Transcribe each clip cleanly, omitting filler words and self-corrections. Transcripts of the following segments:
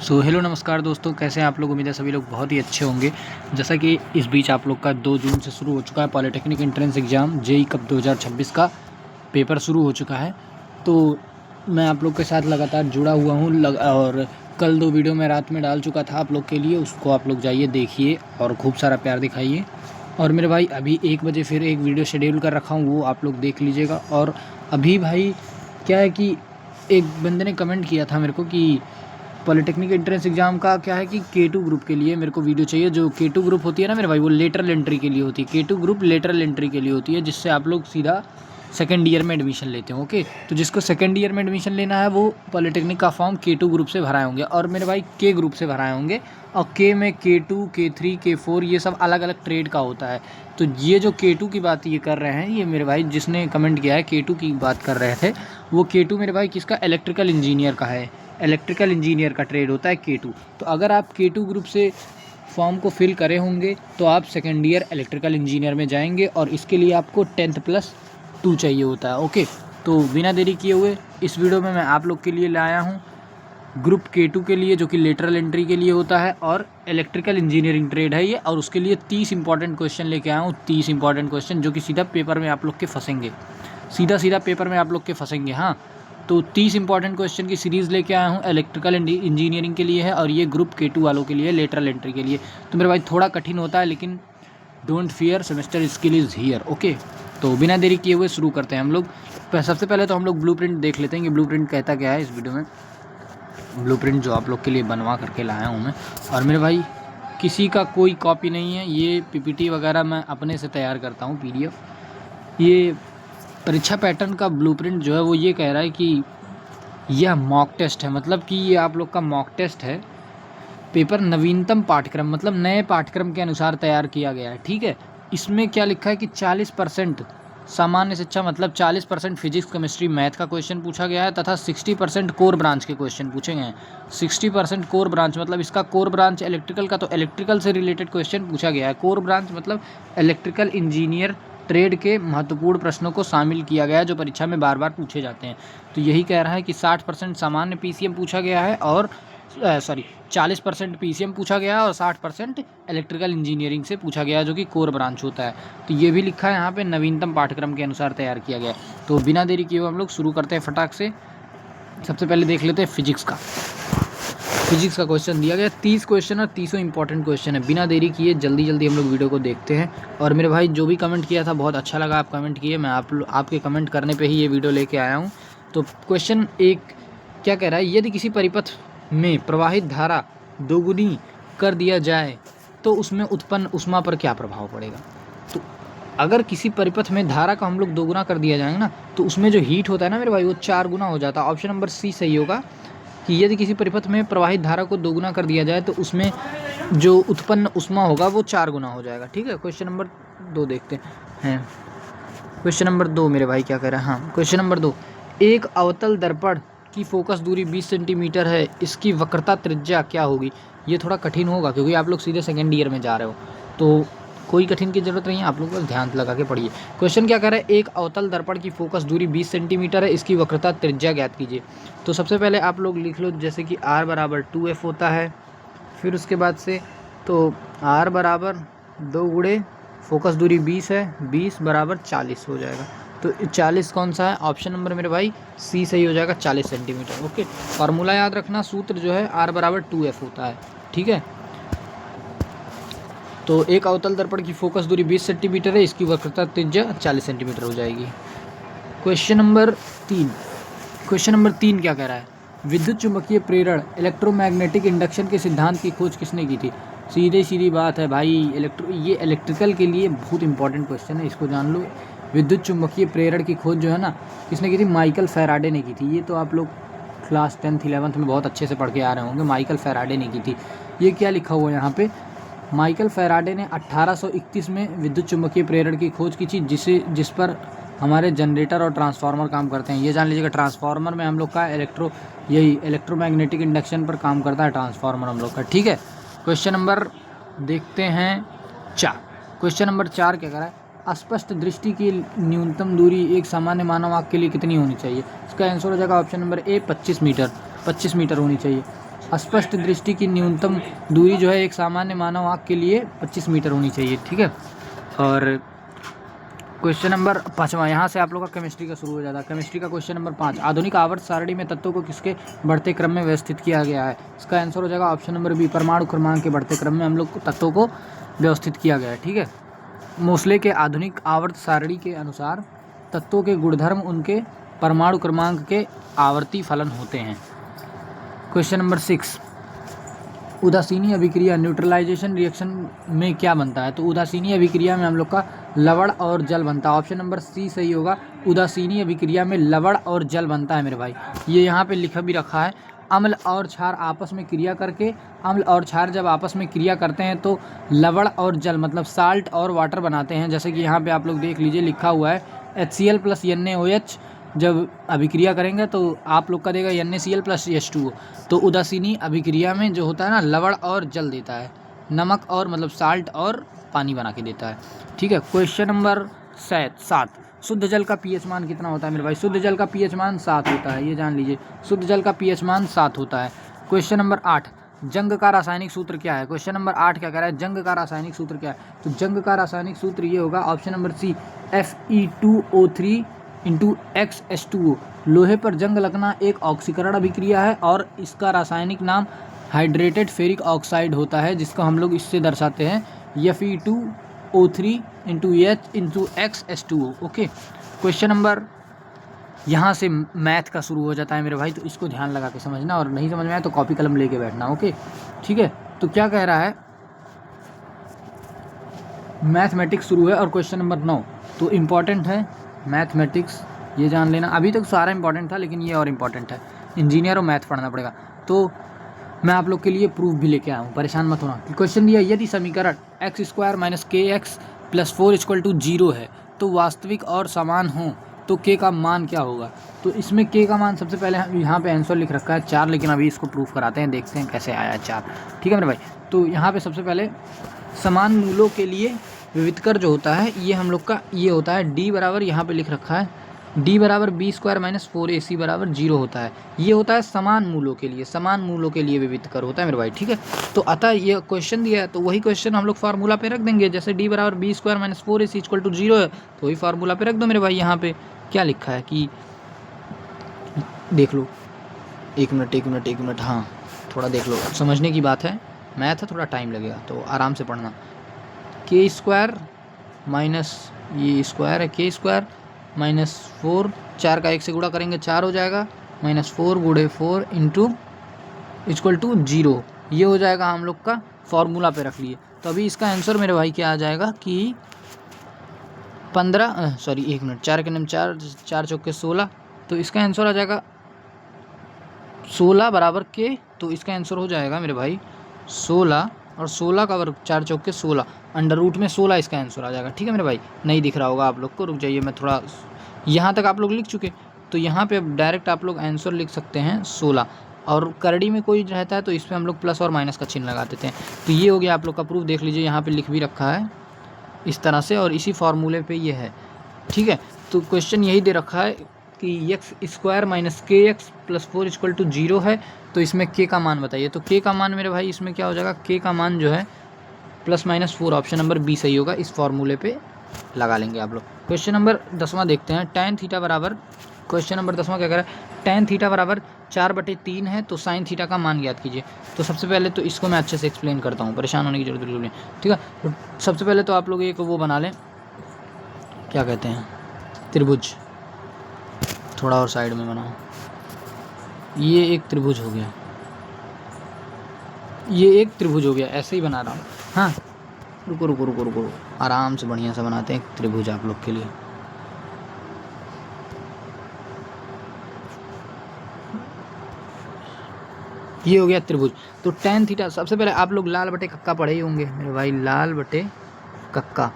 Hello नमस्कार दोस्तों, कैसे हैं आप लोग। उम्मीद है सभी लोग बहुत ही अच्छे होंगे। जैसा कि इस बीच आप लोग का 2 जून से शुरू हो चुका है polytechnic entrance exam JEE cup 2026 का पेपर शुरू हो चुका है। तो मैं आप लोग के साथ लगातार जुड़ा हुआ हूँ और कल 2 वीडियो मैं रात में डाल चुका था आप लोग के लिए, उसको आप लोग जाइए देखिए और खूब सारा प्यार दिखाइए। और मेरे भाई अभी 1 बजे फिर एक वीडियो शेड्यूल कर रखा हूँ, वो आप लोग देख लीजिएगा। और अभी भाई क्या है कि एक बंदे ने कमेंट किया था मेरे को कि पॉलिटेक्निक एंट्रेंस एग्ज़ाम का क्या है कि K2 ग्रुप के लिए मेरे को वीडियो चाहिए। जो K2 ग्रुप होती है ना मेरे भाई, वो लेटरल एंट्री के लिए होती है। K2 ग्रुप लेटरल एंट्री के लिए होती है, जिससे आप लोग सीधा सेकेंड ईयर में एडमिशन लेते हो। ओके, तो जिसको सेकेंड ईयर में एडमिशन लेना है वो पॉलिटेक्निक का फॉर्म K2 ग्रुप से भराए होंगे, और मेरे भाई K ग्रुप से भराए होंगे। और K में K2, K3, K4 ये सब अलग अलग ट्रेड का होता है। तो ये जो K2 की बात ये कर रहे हैं, ये मेरे भाई जिसने कमेंट किया है K2 की बात कर रहे थे, वो K2 मेरे भाई किसका, इलेक्ट्रिकल इंजीनियर का है। इलेक्ट्रिकल इंजीनियर का ट्रेड होता है K2। तो अगर आप K2 ग्रुप से फॉर्म को फिल करे होंगे तो आप सेकेंड ईयर इलेक्ट्रिकल इंजीनियर में जाएंगे, और इसके लिए आपको 10th+2 चाहिए होता है। ओके, तो बिना देरी किए हुए इस वीडियो में मैं आप लोग के लिए लाया हूँ ग्रुप K2 के लिए, जो कि लेटरल एंट्री के लिए होता है और इलेक्ट्रिकल इंजीनियरिंग ट्रेड है ये। और उसके लिए 30 इंपॉर्टेंट क्वेश्चन लेके आया हूँ, 30 इंपॉर्टेंट क्वेश्चन जो कि सीधा पेपर में आप लोग के फंसेंगे, सीधा पेपर में आप लोग के फंसेंगे। हाँ, तो 30 इंपॉर्टेंट क्वेश्चन की सीरीज़ लेके आया हूँ, इलेक्ट्रिकल इंजीनियरिंग के लिए है, और ये ग्रुप K2 वालों के लिए, लेटरल एंट्री के लिए। तो मेरे भाई थोड़ा कठिन होता है, लेकिन don't fear, semester skill is here. Okay, तो बिना देरी किए हुए शुरू करते हैं हम लोग। सबसे पहले तो हम लोग ब्लूप्रिंट देख लेते हैं कि ब्लूप्रिंट कहता क्या है इस वीडियो में। ब्लूप्रिंट जो आप लोग के लिए बनवा करके लाया हूँ मैं, और मेरे भाई किसी का कोई कॉपी नहीं है, ये PPT वगैरह मैं अपने से तैयार करता हूँ, PDF। ये परीक्षा पैटर्न का ब्लूप्रिंट जो है वो ये कह रहा है कि यह मॉक टेस्ट है, मतलब कि ये आप लोग का मॉक टेस्ट है। पेपर नवीनतम पाठ्यक्रम, मतलब नए पाठ्यक्रम के अनुसार तैयार किया गया है। ठीक है, इसमें क्या लिखा है कि 40% सामान्य शिक्षा, मतलब 40% फिजिक्स, केमिस्ट्री, मैथ का क्वेश्चन पूछा गया है, तथा 60% कोर ब्रांच के क्वेश्चन पूछे गए हैं। 60% कोर ब्रांच मतलब इसका कोर ब्रांच इलेक्ट्रिकल का, तो इलेक्ट्रिकल से रिलेटेड क्वेश्चन पूछा गया है। कोर ब्रांच मतलब इलेक्ट्रिकल इंजीनियर ट्रेड के महत्वपूर्ण प्रश्नों को शामिल किया गया है, जो परीक्षा में बार बार पूछे जाते हैं। तो यही कह रहा है कि 60% सामान्य PCM पूछा गया है, और 40% PCM पूछा गया है, और 60% इलेक्ट्रिकल इंजीनियरिंग से पूछा गया है, जो कि कोर ब्रांच होता है। तो ये भी लिखा है यहाँ पे, नवीनतम पाठ्यक्रम के अनुसार तैयार किया गया है। तो बिना देरी किए हुए हम लोग शुरू करते हैं फटाक से। सबसे पहले देख लेते हैं फिजिक्स का। फिजिक्स का क्वेश्चन दिया गया 30 क्वेश्चन और 30 इंपॉर्टेंट क्वेश्चन है। बिना देरी किए जल्दी हम लोग वीडियो को देखते हैं। और मेरे भाई जो भी कमेंट किया था बहुत अच्छा लगा, आप कमेंट किए, मैं आपके कमेंट करने पे ही ये वीडियो लेके आया हूँ। तो क्वेश्चन 1 क्या कह रहा है, यदि किसी परिपथ में प्रवाहित धारा दोगुनी कर दिया जाए तो उसमें उत्पन्न ऊष्मा पर क्या प्रभाव पड़ेगा। तो अगर किसी परिपथ में धारा का हम लोग दोगुना कर दिया जाएगा ना, तो उसमें जो हीट होता है ना मेरे भाई, वो 4 गुना हो जाता है। ऑप्शन नंबर C सही होगा, कि यदि किसी परिपथ में प्रवाहित धारा को दोगुना कर दिया जाए तो उसमें जो उत्पन्न ऊष्मा होगा वो 4 गुना हो जाएगा। ठीक है, क्वेश्चन नंबर 2 देखते हैं। क्वेश्चन नंबर 2 मेरे भाई क्या कह रहा है। हाँ, क्वेश्चन नंबर 2, एक अवतल दर्पण की फोकस दूरी 20 सेंटीमीटर है, इसकी वक्रता त्रिज्या क्या होगी। ये थोड़ा कठिन होगा क्योंकि आप लोग सीधे सेकेंड ईयर में जा रहे हो, तो कोई कठिन की जरूरत नहीं है, आप लोग बस ध्यान लगा के पढ़िए। क्वेश्चन क्या कह रहा है, एक अवतल दर्पण की फोकस दूरी 20 सेंटीमीटर है, इसकी वक्रता त्रिज्या ज्ञात कीजिए। तो सबसे पहले आप लोग लिख लो, जैसे कि R बराबर 2F होता है। फिर उसके बाद से तो R बराबर 2 गुणे फोकस दूरी 20 है, 20 बराबर 40 हो जाएगा। तो 40 कौन सा है, ऑप्शन नंबर मेरे भाई C सही हो जाएगा, 40 सेंटीमीटर। ओके, फार्मूला याद रखना, सूत्र जो है R बराबर 2F होता है। ठीक है, तो एक अवतल दर्पण की फोकस दूरी 20 सेंटीमीटर है, इसकी वक्रता त्रिज्या 40 सेंटीमीटर हो जाएगी। क्वेश्चन नंबर 3 क्या कह रहा है, विद्युत चुम्बकीय प्रेरण इलेक्ट्रोमैग्नेटिक इंडक्शन के सिद्धांत की खोज किसने की थी। सीधी बात है भाई, ये इलेक्ट्रिकल के लिए बहुत इंपॉर्टेंट क्वेश्चन है, इसको जान लो। विद्युत चुम्बकीय प्रेरण की खोज जो है ना, किसने की थी, माइकल फैराडे ने की थी। ये तो आप लोग क्लास 10th 11th में बहुत अच्छे से पढ़ के आ रहे होंगे, माइकल फैराडे ने की थी। ये क्या लिखा हुआ है यहाँ पे, माइकल फैराडे ने 1831 में विद्युत चुम्बकीय प्रेरण की खोज की थी, जिस पर हमारे जनरेटर और ट्रांसफार्मर काम करते हैं। ये जान लीजिएगा, ट्रांसफार्मर में हम लोग का इलेक्ट्रोमैग्नेटिक इंडक्शन पर काम करता है ट्रांसफार्मर हम लोग का। ठीक है, क्वेश्चन नंबर देखते हैं 4। क्वेश्चन नंबर 4 क्या कर रहा है, अस्पष्ट दृष्टि की न्यूनतम दूरी एक सामान्य मानव आँख के लिए कितनी होनी चाहिए। इसका आंसर हो जाएगा ऑप्शन नंबर A 25 मीटर होनी चाहिए। स्पष्ट दृष्टि की न्यूनतम दूरी जो है एक सामान्य मानव आँख के लिए 25 मीटर होनी चाहिए, ठीक है। और क्वेश्चन नंबर 5वां, यहाँ से आप लोग का केमिस्ट्री का शुरू हो जाता है। केमिस्ट्री का क्वेश्चन नंबर 5, आधुनिक आवर्त सारणी में तत्वों को किसके बढ़ते क्रम में व्यवस्थित किया गया है? इसका आंसर हो जाएगा ऑप्शन नंबर बी, परमाणु क्रमांक के बढ़ते क्रम में हम लोग तत्वों को व्यवस्थित किया गया है, ठीक है। मोसले के आधुनिक आवर्त सारणी के अनुसार तत्वों के गुणधर्म उनके परमाणु क्रमांक के आवर्ती फलन होते हैं। क्वेश्चन नंबर 6, उदासीनी अभिक्रिया न्यूट्रलाइजेशन रिएक्शन में क्या बनता है? तो उदासीनी अभिक्रिया में हम लोग का लवण और जल बनता है। ऑप्शन नंबर सी सही होगा। उदासीनी अभिक्रिया में लवण और जल बनता है मेरे भाई। ये यहाँ पे लिखा भी रखा है, अम्ल और क्षार आपस में क्रिया करके, अम्ल और क्षार जब आपस में क्रिया करते हैं तो लवण और जल मतलब साल्ट और वाटर बनाते हैं। जैसे कि यहाँ पे आप लोग देख लीजिए लिखा हुआ है HCl + NaOH जब अभिक्रिया करेंगे तो आप लोग का देगा NaCl + H2O। तो उदासीनी अभिक्रिया में जो होता है ना लवण और जल देता है, नमक और मतलब साल्ट और पानी बना के देता है, ठीक है। क्वेश्चन नंबर 7, शुद्ध जल का pH मान कितना होता है मेरे भाई? शुद्ध जल का pH मान 7 होता है, ये जान लीजिए, शुद्ध जल का pH मान 7 होता है। क्वेश्चन नंबर 8, जंग का रासायनिक सूत्र क्या है? क्वेश्चन नंबर 8 क्या कह रहा है? जंग का रासायनिक सूत्र क्या है? तो जंग का रासायनिक सूत्र ये होगा option number C, Fe2O3 × XH2O। लोहे पर जंग लगना एक ऑक्सीकरण अभिक्रिया है और इसका रासायनिक नाम हाइड्रेटेड फेरिक ऑक्साइड होता है, जिसको हम लोग इससे दर्शाते हैं Fe2O3 × XH2O। Okay, question number, यहाँ से मैथ का शुरू हो जाता है मेरे भाई, तो इसको ध्यान लगा के समझना और नहीं समझ में आए तो कॉपी कलम लेके बैठना, ओके, ठीक है। तो क्या कह रहा है, मैथमेटिक्स शुरू है और क्वेश्चन नंबर 9 तो इम्पॉर्टेंट है मैथमेटिक्स, ये जान लेना। अभी तक सारा इंपॉर्टेंट था लेकिन ये और इम्पॉर्टेंट है, इंजीनियर और मैथ पढ़ना पड़ेगा। तो मैं आप लोग के लिए प्रूफ भी लेके आया हूँ, परेशान मत होना। क्वेश्चन दिया, यदि समीकरण x² - kx + 4 = 0 है तो वास्तविक और समान हो तो k का मान क्या होगा? तो इसमें k का मान सबसे पहले यहाँ पे आंसर लिख रखा है 4, लेकिन अभी इसको प्रूफ कराते हैं, देखते हैं कैसे आया 4, ठीक है मेरे भाई। तो यहाँ पे सबसे पहले समान मूलों के लिए विविधकर जो होता है ये हम लोग का ये होता है d बराबर, यहाँ पे लिख रखा है d बराबर b² - 4ac बराबर 0 होता है। ये होता है समान मूलों के लिए, समान मूलों के लिए विविधकर होता है मेरे भाई, ठीक है। तो अतः ये क्वेश्चन दिया है तो वही क्वेश्चन हम लोग फार्मूला पे रख देंगे, जैसे d बराबर b² - 4ac = 0 है तो वही फार्मूला पे रख दो मेरे भाई। यहाँ पे क्या लिखा है कि देख लो, एक मिनट, हाँ थोड़ा देख लो, समझने की बात है, मैथ है, थोड़ा टाइम लगेगा तो आराम से पढ़ना। k² माइनस ये स्क्वायर है, k² - 4, 4 का 1 से गुणा करेंगे 4 हो जाएगा, -4 × 4 = 0, ये हो जाएगा हम लोग का फॉर्मूला पे रख लिए। तो अभी इसका आंसर मेरे भाई क्या आ जाएगा कि 4 के नाम 4, 4 चौके 16, तो इसका आंसर आ जाएगा 16 बराबर के, तो इसका आंसर हो जाएगा मेरे भाई 16 और 16 का वर्ग 4 चौके 16, अंडर रूट में 16 इसका आंसर आ जाएगा, ठीक है मेरे भाई। नहीं दिख रहा होगा आप लोग को, रुक जाइए, मैं थोड़ा, यहाँ तक आप लोग लिख चुके तो यहाँ पे अब डायरेक्ट आप लोग आंसर लिख सकते हैं 16, और करड़ी में कोई रहता है तो इस पर हम लोग प्लस और माइनस का चिन्ह लगा देते हैं। तो ये हो गया आप लोग का प्रूफ, देख लीजिए यहाँ पे लिख भी रखा है इस तरह से और इसी फार्मूले पे ये है, ठीक है। तो क्वेश्चन यही दे रखा है कि x² - kx + 4 = 0 है, तो इसमें k का मान बताइए। तो k का मान मेरे भाई इसमें क्या हो जाएगा, k का मान जो है +-4, ऑप्शन नंबर बी सही होगा, इस फार्मूले पे लगा लेंगे आप लोग। क्वेश्चन नंबर 10वां देखते हैं, tan थीटा बराबर, क्वेश्चन नंबर 10वां क्या कह रहा है, tan थीटा बराबर 4/3 है तो sin थीटा का मान ज्ञात कीजिए। तो सबसे पहले तो इसको मैं अच्छे से एक्सप्लेन करता हूँ, परेशान होने की जरूरत बिल्कुल नहीं, ठीक है। तो सबसे पहले तो आप लोग एक वो बना लें, क्या कहते हैं, त्रिभुज, थोड़ा और साइड में बनाओ, ये एक त्रिभुज हो गया, ये एक त्रिभुज हो गया, ऐसे ही बना रहा हूँ, हाँ रुको, आराम से बढ़िया सा बनाते हैं एक त्रिभुज आप लोग के लिए। ये हो गया त्रिभुज। तो tan थीटा, सबसे पहले आप लोग लाल बटे कक्का पढ़े ही होंगे मेरे भाई, लाल बटे कक्का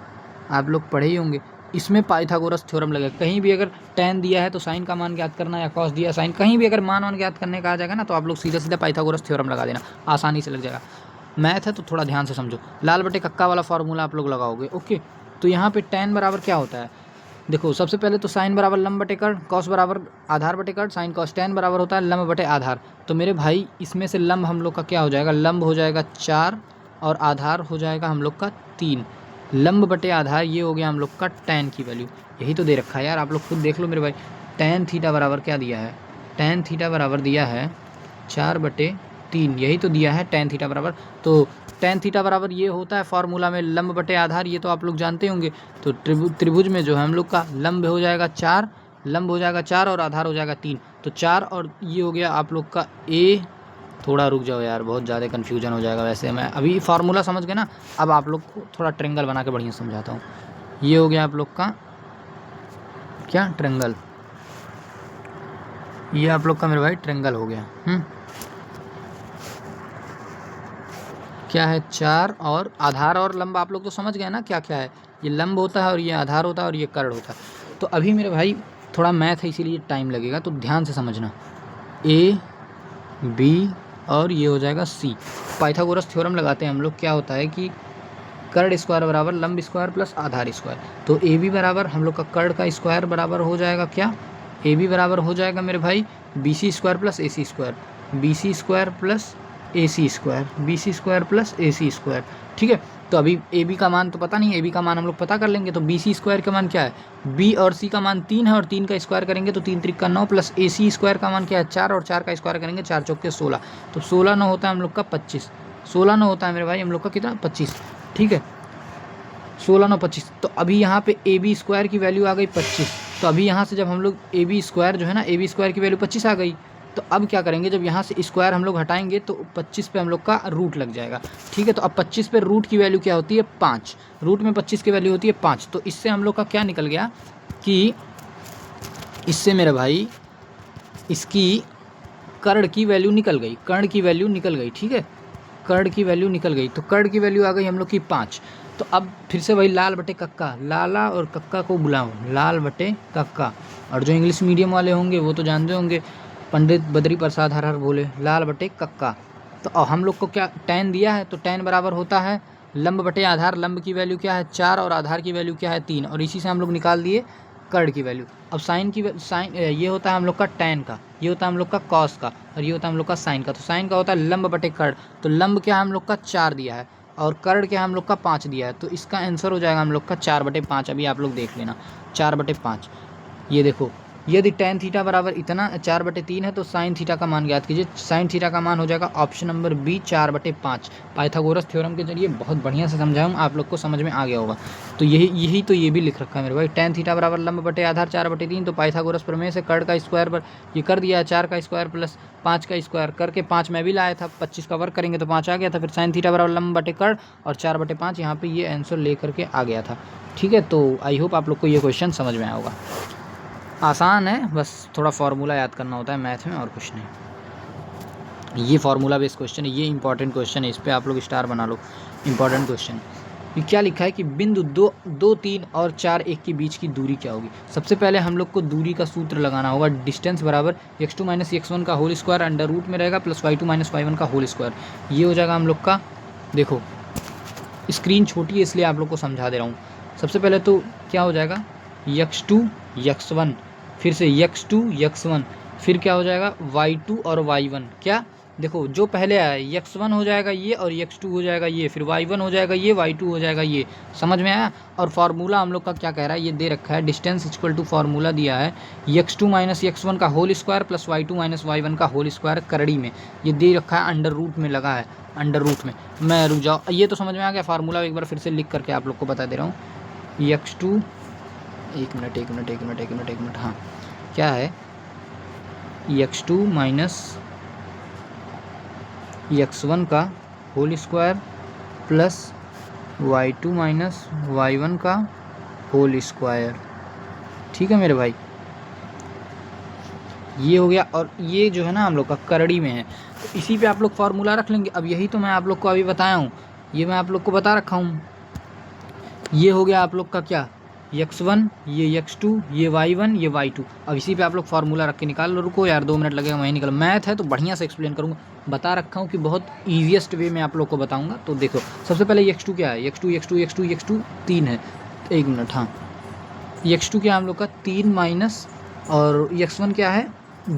आप लोग पढ़े ही होंगे। इसमें पाइथागोरस थ्योरम लगेगा, कहीं भी अगर tan दिया है तो साइन का मान ज्ञात करना, या cos दिया साइन, कहीं भी अगर मान ज्ञात करने का आ जाएगा ना तो आप लोग सीधा पाइथागोरस थ्योरम लगा देना, आसानी से लग जाएगा। मैथ है तो थोड़ा ध्यान से समझो, लाल बटे कक्का वाला फार्मूला आप लोग लगाओगे, ओके। तो यहाँ पे tan बराबर क्या होता है, देखो सबसे पहले तो साइन बराबर लंब बटे कर्ण, कॉस बराबर आधार बटे कर्ण, साइन कॉस टेन बराबर होता है लंब बटे आधार। तो मेरे भाई इसमें से लंब हम लोग का क्या हो जाएगा, लंब हो जाएगा 4 और आधार हो जाएगा हम लोग का 3। लंब बटे आधार ये हो गया हम लोग का tan की वैल्यू, यही तो दे रखा है यार, आप लोग खुद देख लो मेरे भाई। tan थीटा बराबर क्या दिया है, tan थीटा बराबर दिया है 4/3, यही तो दिया है tan थीटा बराबर। तो tan थीटा बराबर ये होता है फार्मूला में लंब बटे आधार, ये तो आप लोग जानते होंगे। तो त्रिभुज में जो है हम लोग का लंब हो जाएगा 4, लंब हो जाएगा 4 और आधार हो जाएगा 3। तो 4 और ये हो गया आप लोग का ए, थोड़ा रुक जाओ यार, बहुत ज़्यादा कन्फ्यूजन हो जाएगा। वैसे मैं अभी फार्मूला समझ गए ना, अब आप लोग को थोड़ा ट्रेंगल बना के बढ़िया समझाता हूँ। ये हो गया आप लोग का क्या, ट्रेंगल, ये आप लोग का मेरे भाई ट्रेंगल हो गया। क्या है 4 और आधार और लंब आप लोग तो समझ गए ना क्या क्या है, ये लंब होता है और ये आधार होता है और ये कर्ण होता है। तो अभी मेरे भाई थोड़ा मैथ है इसीलिए टाइम लगेगा, तो ध्यान से समझना। ए बी और ये हो जाएगा सी। पाइथागोरस थ्योरम लगाते हैं हम लोग, क्या होता है कि कर्ण स्क्वायर बराबर लंब स्क्वायर प्लस आधार स्क्वायर। तो ए बी बराबर हम लोग का कर्ण का स्क्वायर बराबर हो जाएगा क्या, ए बी बराबर हो जाएगा मेरे भाई B C square plus A C square, B C square plus A C square, B C square plus A C square. ठीक है, तो अभी ए बी का मान तो पता नहीं, ए बी का मान हम लोग पता कर लेंगे। तो बी सी स्क्वायर का मान क्या है, बी और सी का मान 3 है और 3 का स्क्वायर करेंगे तो 3 त्रिक का 9, प्लस ए सी स्क्वायर का मान क्या है 4 और 4 का स्क्वायर करेंगे 4 चौक के 16। तो 16 9 होता है हम लोग का 25, 16 9 होता है मेरे भाई हम लोग का कितना 25। ठीक है, 16 9 25। तो अभी यहाँ पे ए बी स्क्वायर की वैल्यू आ गई 25। तो अभी यहाँ से जब हम लोग ए बी स्क्वायर जो है ना, ए बी स्क्वायर की वैल्यू 25 आ गई, तो अब क्या करेंगे, जब यहाँ से स्क्वायर हम लोग हटाएंगे तो 25 पे हम लोग का रूट लग जाएगा। ठीक है, तो अब 25 पे रूट की वैल्यू क्या होती है 5, रूट में 25 की वैल्यू होती है 5। तो इससे हम लोग का क्या निकल गया कि इससे मेरे भाई इसकी कर्ण की वैल्यू निकल गई, कर्ण की वैल्यू निकल गई। ठीक है, कर्ण की वैल्यू निकल गई, तो कर्ण की वैल्यू आ गई हम लोग की 5। तो अब फिर से वही लाल बटे कक्का, लाला और कक्का को बुलाओ, लाल बटे कक्का। और जो इंग्लिश मीडियम वाले होंगे वो तो जानते होंगे, पंडित बद्री प्रसाद हर हर बोले, लाल बटे कक्का। तो हम लोग को क्या tan दिया है, तो tan बराबर होता है लंब बटे आधार, लंब की वैल्यू क्या है 4 और आधार की वैल्यू क्या है 3, और इसी से हम लोग निकाल दिए कर्ण की वैल्यू। अब साइन की साइन ये होता है हम लोग का tan का, ये होता है हम लोग का cos का, और ये होता है हम लोग का साइन का। तो साइन का होता है लंब बटे कर्ण, तो लंब क्या हम लोग का 4 दिया है और कर्ण क्या हम लोग का 5 दिया है। तो इसका आंसर हो जाएगा हम लोग का 4/5। अभी आप लोग देख लेना 4/5। ये देखो, यदि tan थीटा बराबर इतना 4/3 है तो साइन थीटा का मान ज्ञात कीजिए। साइन थीटा का मान हो जाएगा option number B 4/5। Pythagoras theorem के जरिए बहुत बढ़िया से समझाया हूँ, आप लोग को समझ में आ गया होगा। तो यही तो ये भी लिख रखा है मेरे भाई, tan थीटा बराबर लंब बटे आधार 4/3। तो पाइथागोरस प्रमेय से कर्ण का स्क्वायर पर ये कर दिया है 4 का स्क्वायर प्लस 5 का स्क्वायर करके 5 मैं भी लाया था, 25 का वर्क करेंगे तो 5 आ गया था। फिर साइन थीटा बराबर लंब बटे कर्ण और 4/5, यहाँ पे ये आंसर ले करके आ गया था। ठीक है, तो आई होप आप लोग को ये क्वेश्चन समझ में आया होगा। आसान है, बस थोड़ा फार्मूला याद करना होता है मैथ में और कुछ नहीं। ये फार्मूला बेस्ड क्वेश्चन है, ये इंपॉर्टेंट क्वेश्चन है, इस पर आप लोग स्टार बना लो, इंपॉर्टेंट क्वेश्चन। ये क्या लिखा है कि बिंदु 2 3 और 4 1 के बीच की दूरी क्या होगी। सबसे पहले हम लोग को दूरी का सूत्र लगाना होगा, डिस्टेंस बराबर x2 - x1 का होल स्क्वायर अंडर रूट में रहेगा प्लस y2 - y1 का होल स्क्वायर। ये हो जाएगा हम लोग का, देखो स्क्रीन छोटी है इसलिए आप लोग को समझा दे रहा हूँ। सबसे पहले तो क्या हो जाएगा x2 x1, फिर से x2 x1, फिर क्या हो जाएगा y2 और y1। क्या देखो, जो पहले आया x1 हो जाएगा ये और x2 हो जाएगा ये, फिर y1 हो जाएगा ये, y2 हो जाएगा ये। समझ में आया। और फार्मूला हम लोग का क्या कह रहा है, ये दे रखा है, डिस्टेंस इक्वल टू फार्मूला दिया है x2 - x1 का whole square plus y2 - y1 का होल स्क्वायर करड़ी में, ये दे रखा है अंडर रूट में लगा है, अंडर रूट में। मैं रुक जाओ, ये तो समझ में आ गया फार्मूला, एक बार फिर से लिख करके आप लोग को बता दे रहा हूँ। x2 एक मिनट, हाँ क्या है x2 - x1 का whole square plus y2 - y1 का होल स्क्वायर। ठीक है मेरे भाई, ये हो गया। और ये जो है ना हम लोग का करड़ी में है, तो इसी पे आप लोग फार्मूला रख लेंगे। अब यही तो मैं आप लोग को अभी बताया हूँ, ये मैं आप लोग को बता रखा हूँ। ये हो गया आप लोग का क्या x1, ये x2, ये y1, ये y2। अब इसी पे आप लोग फार्मूला रख के निकाल लो। रुको यार 2 मिनट लगेगा, वहीं निकल। मैथ है तो बढ़िया से एक्सप्लेन करूँगा, बता रखा हूँ कि बहुत ईजीएस्ट वे में आप लोग को बताऊँगा। तो देखो सबसे पहले x2 क्या है, x2 3 है। 1 मिनट, हाँ x2 क्या है हम लोग का 3 माइनस, और x1 क्या है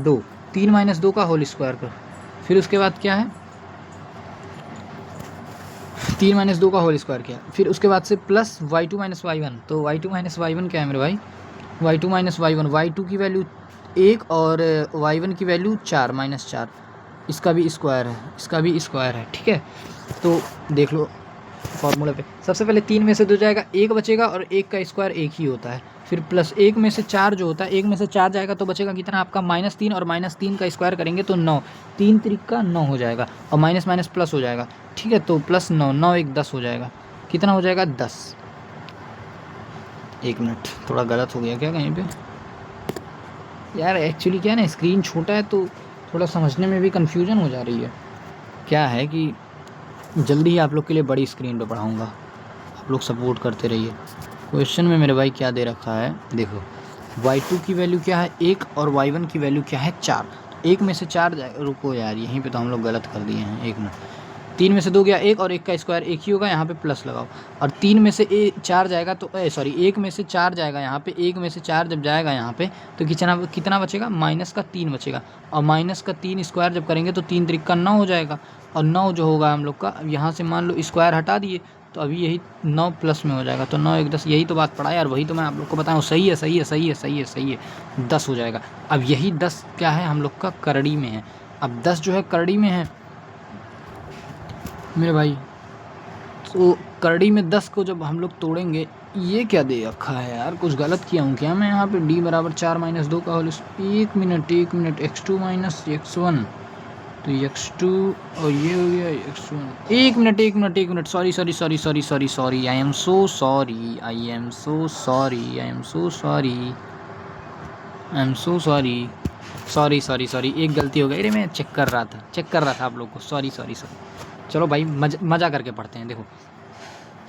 2, 3 माइनस 2 का होल स्क्वायर कर, फिर उसके बाद क्या है 3 माइनस 2 का होल स्क्वायर किया, फिर उसके बाद से प्लस y2 माइनस y1। तो y2 माइनस y1 क्या है मेरे भाई, y2 माइनस y1, y2 की वैल्यू 1 और y1 की वैल्यू 4 माइनस 4, इसका भी स्क्वायर है, इसका भी स्क्वायर है, ठीक है। तो देख लो फॉर्मूला पे, सबसे पहले 3 में से 2 जाएगा, 1 बचेगा, और 1 का स्क्वायर 1 ही होता है, फिर प्लस 1 में से 4 जो होता है, 1 में से 4 जाएगा तो बचेगा कितना आपका -3, और -3 का स्क्वायर करेंगे तो 9, 3 त्रिक का 9 हो जाएगा, और माइनस माइनस प्लस हो जाएगा, ठीक है। तो प्लस 9, 9 1 10 हो जाएगा, कितना हो जाएगा 10। 1 मिनट, थोड़ा गलत हो गया क्या कहीं पे यार, एक्चुअली क्या है ना, स्क्रीन छोटा है तो थोड़ा समझने में भी कन्फ्यूजन हो जा रही है। क्या है कि जल्दी ही आप लोग के लिए बड़ी स्क्रीन पे पढ़ाऊँगा, आप लोग सपोर्ट करते रहिए। क्वेश्चन में मेरे भाई क्या दे रखा है, देखो y2 की वैल्यू क्या है 1, और y1 की वैल्यू क्या है 4। 1 में से 4 जाएगा, रुको यार यहीं पे तो हम लोग गलत कर दिए हैं, 1 मिनट, 3 में से 2 गया 1, और 1 का स्क्वायर 1 ही होगा, यहाँ पे प्लस लगाओ, और 3 में से 4 जाएगा तो सॉरी 1 में से 4 जाएगा यहाँ पे, 1 में से 4 जब जाएगा यहाँ पे तो कितना बचेगा, माइनस का 3 बचेगा, और माइनस का 3 स्क्वायर जब करेंगे तो 3 त्रिक का 9 हो जाएगा, और 9 जो होगा हम लोग का, अब यहाँ से मान लो स्क्वायर हटा दिए तो अभी यही 9 प्लस में हो जाएगा, तो 9 1 10, यही तो बात पड़ा यार, वही तो मैं आप लोग को बताऊँ, सही है सही है सही है सही है सही है, 10 हो जाएगा। अब यही 10 क्या है हम लोग का करड़ी में है, अब 10 जो है करड़ी में है मेरे भाई, तो करड़ी में 10 को जब हम लोग तोड़ेंगे, ये क्या दे रखा है यार, कुछ गलत किया हूँ क्या मैं यहाँ पे, d बराबर 4 माइनस 2 का whole, 1 minute x2 minus x1, तो x2 और ये हो गया x1, 1 minute sorry sorry sorry sorry sorry sorry, I am so sorry, I am so sorry, I am so sorry, I am so sorry, sorry sorry sorry, एक गलती हो गई, अरे मैं चेक कर रहा था आप लोग को, सॉरी सॉरी सॉरी। चलो भाई मज़ा करके पढ़ते हैं, देखो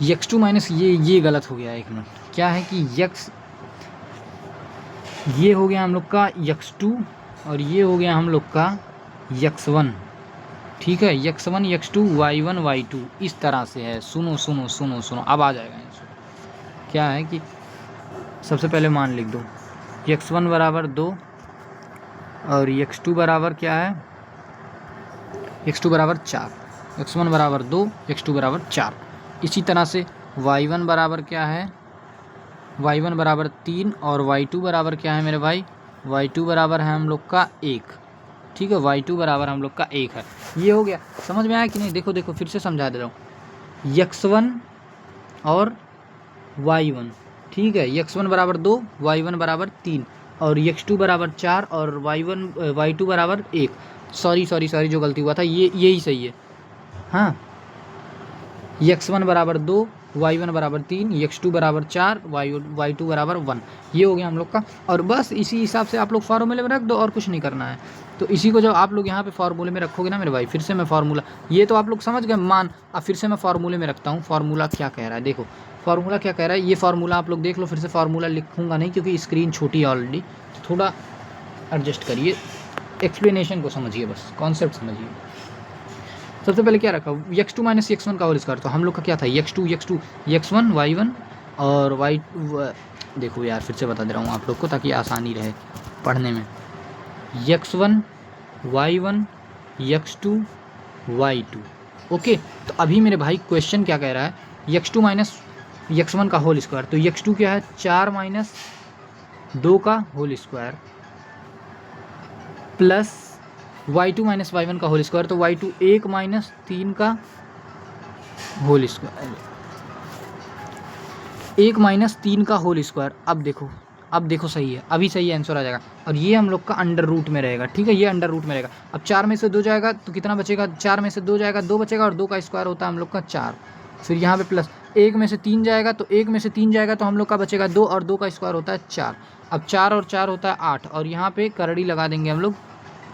x2 माइनस ये गलत हो गया, 1 मिनट, क्या है कि x ये हो गया हम लोग का x2, और ये हो गया हम लोग का x1, ठीक है, x1 x2 y1 y2 इस तरह से है, सुनो सुनो सुनो सुनो, अब आ जाएगा आंसर। क्या है कि सबसे पहले मान लिख दो, x1 बराबर 2, और x2 बराबर क्या है, x2 बराबर 4, x1 बराबर 2, x2 बराबर 4। इसी तरह से y1 बराबर क्या है, y1 बराबर 3, और y2 बराबर क्या है मेरे भाई, y2 बराबर है हम लोग का 1, ठीक है, y2 बराबर हम लोग का 1 है। ये हो गया, समझ में आया कि नहीं, देखो देखो फिर से समझा दे रहा हूँ, x1 और y1, ठीक है, x1 बराबर 2, y1 बराबर 3, और x2 बराबर 4, और y2 बराबर 1, सॉरी सॉरी सॉरी जो गलती हुआ था यही सही है, हाँ, x1 बराबर 2, y1 बराबर 3, x2 बराबर 4, y2 बराबर 1, ये हो गया हम लोग का। और बस इसी हिसाब से आप लोग फार्मूले में रख दो, और कुछ नहीं करना है। तो इसी को जब आप लोग यहाँ पे फार्मूले में रखोगे ना मेरे भाई, फिर से मैं फार्मूला, ये तो आप लोग समझ गए मान, अब फिर से मैं फार्मूले में रखता हूँ, फार्मूला क्या कह रहा है, देखो फार्मूला क्या कह रहा है, ये फार्मूला आप लोग देख लो, फिर से फार्मूला लिखूँगा नहीं क्योंकि स्क्रीन छोटी है ऑलरेडी, थोड़ा एडजस्ट करिए, एक्सप्लेनेशन को समझिए, बस कॉन्सेप्ट समझिए। सबसे पहले क्या रखा, x2 माइनस x1 का होल स्क्वायर, तो हम लोग का क्या था, x2 x1 y1 और देखो यार फिर से बता दे रहा हूँ आप लोग को ताकि आसानी रहे पढ़ने में, x1 y1 x2 y2, okay. तो अभी मेरे भाई क्वेश्चन क्या कह रहा है, x2 माइनस x1 का होल स्क्वायर, तो x2 क्या है 4 माइनस 2 का whole square, plus y2 minus y1 का होल स्क्वायर, तो y2 1 माइनस 3 का होल स्क्वायर, 1 माइनस 3 का होल स्क्वायर। अब देखो सही है, अभी सही आंसर आ जाएगा, और ये हम लोग का अंडर रूट में रहेगा, ठीक है, ये अंडर रूट में रहेगा। अब 4 में से 2 जाएगा तो कितना बचेगा, 4 में से 2 जाएगा 2 बचेगा, और 2 का स्क्वायर होता है हम लोग का 4, फिर यहाँ पे प्लस 1 में से 3 जाएगा, तो 1 में से 3 जाएगा तो हम लोग का बचेगा 2, और 2 का स्क्वायर होता है 4। अब 4 और 4 होता है 8, और यहाँ पे करड़ी लगा देंगे हम लोग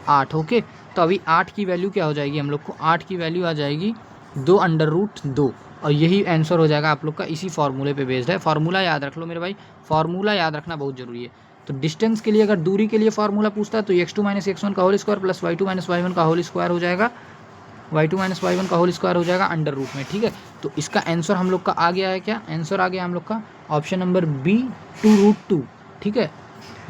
8, ओके। तो अभी 8 की वैल्यू क्या हो जाएगी हम लोग को, 8 की वैल्यू आ जाएगी 2 अंडर रूट 2, और यही आंसर हो जाएगा आप लोग का, इसी फार्मूले पे बेस्ड है। फार्मूला याद रख लो मेरे भाई, फार्मूला याद रखना बहुत ज़रूरी है। तो डिस्टेंस के लिए अगर दूरी के लिए फार्मूला पूछता है तो x2 माइनस x1 का whole square plus y2 minus y1 का होल स्क्वायर हो जाएगा y2 माइनस y1 का होल स्क्वायर हो जाएगा अंडर रूट में, ठीक है। तो इसका आंसर हम लोग का आ गया है क्या, आंसर आ गया हम लोग का ऑप्शन नंबर बी 2√2, ठीक है।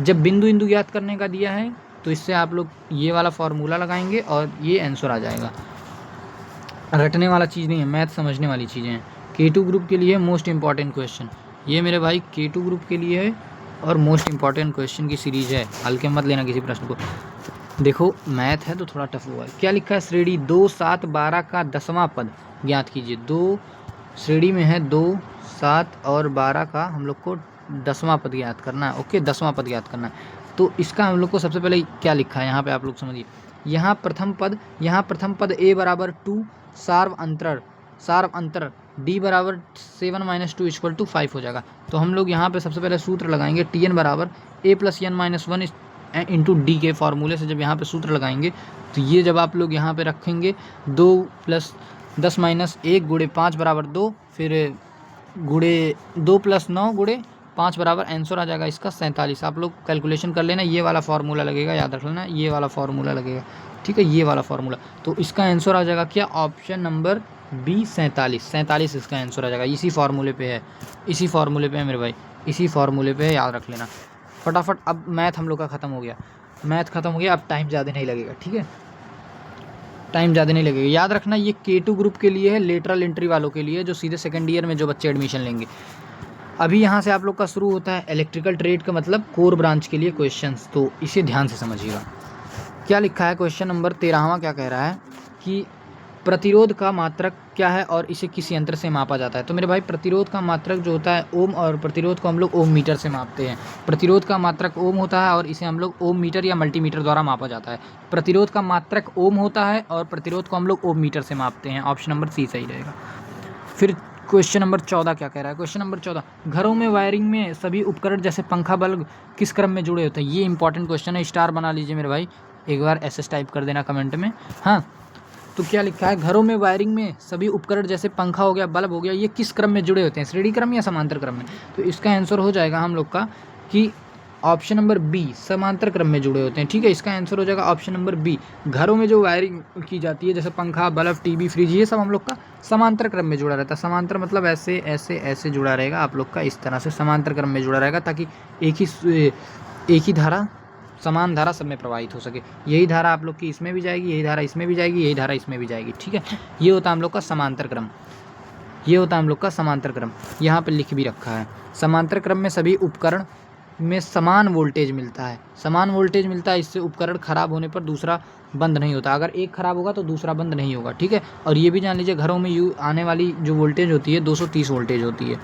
जब बिंदु इंदु याद करने का दिया है तो इससे आप लोग ये वाला फार्मूला लगाएंगे और ये आंसर आ जाएगा। रटने वाला चीज़ नहीं है, मैथ समझने वाली चीज़ें हैं। K2 ग्रुप के लिए मोस्ट इंपॉर्टेंट क्वेश्चन ये मेरे भाई K2 ग्रुप के लिए है और मोस्ट इंपॉर्टेंट क्वेश्चन की सीरीज है, हल्के मत लेना किसी प्रश्न को। देखो मैथ है तो थोड़ा टफ हुआ है। क्या लिखा है, श्रेणी 2, 7, 12 का 10वां पद ज्ञात कीजिए। दो श्रेणी में है 2, 7 और 12 का हम लोग को 10वां पद ज्ञात करना है। ओके, 10वां पद ज्ञात करना है। तो इसका हम लोग को सबसे पहले क्या लिखा है यहाँ पे आप लोग समझिए। यहाँ प्रथम पद a बराबर 2 सार्व अंतर d बराबर 7 - 2 = 5 हो जाएगा। तो हम लोग यहाँ पे सबसे पहले सूत्र लगाएंगे Tn बराबर a + n - 1 इंटू डी के फार्मूले से। जब यहाँ पे सूत्र लगाएंगे तो ये जब आप लोग यहाँ पे रखेंगे 2 + 10 - 1 × 5 बराबर 2, फिर गुणे 2 + 9 × 5 बराबर आंसर आ जाएगा इसका 47। आप लोग कैलकुलेशन कर लेना, ये वाला फार्मूला लगेगा, याद रख लेना ये वाला फार्मूला लगेगा, ठीक है, ये वाला फार्मूला। तो इसका आंसर आ जाएगा क्या, ऑप्शन नंबर बी 47 इसका आंसर आ जाएगा। इसी फार्मूले पे है, इसी फार्मूले पे है मेरे भाई, इसी फार्मूले पे है, याद रख लेना फटाफट। अब मैथ हम लोग का ख़त्म हो गया, मैथ ख़त्म हो गया, अब टाइम ज़्यादा नहीं लगेगा, ठीक है, टाइम ज़्यादा नहीं लगेगा। याद रखना ये K2 ग्रुप के लिए है, लेटरल एंट्री वालों के लिए, जो सीधे सेकंड ईयर में जो बच्चे एडमिशन लेंगे। अभी यहाँ से आप लोग का शुरू होता है इलेक्ट्रिकल ट्रेड का मतलब कोर ब्रांच के लिए क्वेश्चंस, तो इसे ध्यान से समझिएगा। क्या लिखा है, क्वेश्चन नंबर 13वां क्या कह रहा है कि प्रतिरोध का मात्रक क्या है और इसे किस यंत्र से मापा जाता है। तो मेरे भाई प्रतिरोध का मात्रक जो होता है ओम, और प्रतिरोध को हम लोग ओम मीटर से मापते हैं। प्रतिरोध का मात्रक ओम होता है और इसे हम लोग ओम मीटर या मल्टीमीटर द्वारा मापा जाता है। प्रतिरोध का मात्रक ओम होता है और प्रतिरोध को हम लोग ओम मीटर से मापते हैं। ऑप्शन नंबर सी सही रहेगा। फिर क्वेश्चन नंबर 14 क्या कह रहा है, क्वेश्चन नंबर 14, घरों में वायरिंग में सभी उपकरण जैसे पंखा बल्ब किस क्रम में जुड़े होते हैं। ये इंपॉर्टेंट क्वेश्चन है, स्टार बना लीजिए मेरे भाई, एक बार SS टाइप कर देना कमेंट में। हाँ, तो क्या लिखा है, घरों में वायरिंग में सभी उपकरण जैसे पंखा हो गया, बल्ब हो गया, ये किस क्रम में जुड़े होते हैं, श्रेणी क्रम या समांतर क्रम में। तो इसका आंसर हो जाएगा हम लोग का कि ऑप्शन नंबर बी समांतर क्रम में जुड़े होते हैं, ठीक है। इसका आंसर हो जाएगा ऑप्शन नंबर बी। घरों में जो वायरिंग की जाती है जैसे पंखा, बल्ब, टीवी, फ्रिज, ये सब हम लोग का समांतर क्रम में जुड़ा रहता है। समांतर मतलब ऐसे ऐसे ऐसे जुड़ा रहेगा आप लोग का, इस तरह से समांतर क्रम में जुड़ा रहेगा, ताकि एक ही धारा, समान धारा सब में प्रवाहित हो सके। यही धारा आप लोग की इसमें भी जाएगी, यही धारा इसमें भी जाएगी, यही धारा इसमें भी जाएगी, ठीक है। ये होता है हम लोग का समांतर क्रम, ये होता है हम लोग का समांतर क्रम। यहाँ पे लिख भी रखा है, समांतर क्रम में सभी उपकरण में समान वोल्टेज मिलता है, समान वोल्टेज मिलता है। इससे उपकरण खराब होने पर दूसरा बंद नहीं होता, अगर एक खराब होगा तो दूसरा बंद नहीं होगा, ठीक है। और ये भी जान लीजिए घरों में आने वाली जो वोल्टेज होती है 230 वोल्टेज होती है।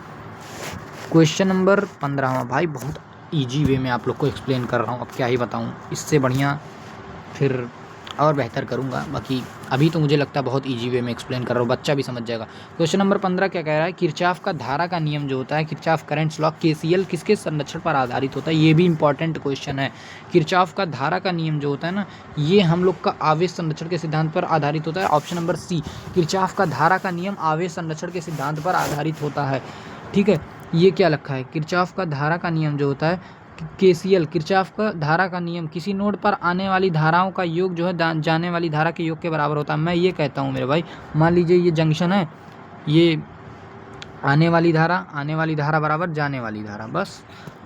क्वेश्चन नंबर 15वां भाई, बहुत ईजी वे में आप लोग को एक्सप्लेन कर रहा हूँ, अब क्या ही बताऊँ, इससे बढ़िया फिर और बेहतर करूँगा। बाकी अभी तो मुझे लगता है बहुत ईजी वे में एक्सप्लेन कर रहा हूँ, बच्चा भी समझ जाएगा। क्वेश्चन नंबर 15 क्या कह रहा है, किरचॉफ का धारा का नियम जो होता है, किरचॉफ करंट लॉ, KCL किसके संरक्षण पर आधारित होता है। ये भी इंपॉर्टेंट क्वेश्चन है। किरचॉफ का धारा का नियम जो होता है ना, ये हम लोग का आवेश संरक्षण के सिद्धांत पर आधारित होता है। ऑप्शन नंबर सी, किरचॉफ का धारा का नियम आवेश संरक्षण के सिद्धांत पर आधारित होता है, ठीक है। ये क्या लिखा है, किरचॉफ का धारा का नियम जो होता है KCL, किरचॉफ का धारा का नियम, किसी नोड पर आने वाली धाराओं का योग जो है जाने वाली धारा के योग के बराबर होता है। मैं ये कहता हूँ मेरे भाई, मान लीजिए ये जंक्शन है, ये आने वाली धारा बराबर जाने वाली धारा, बस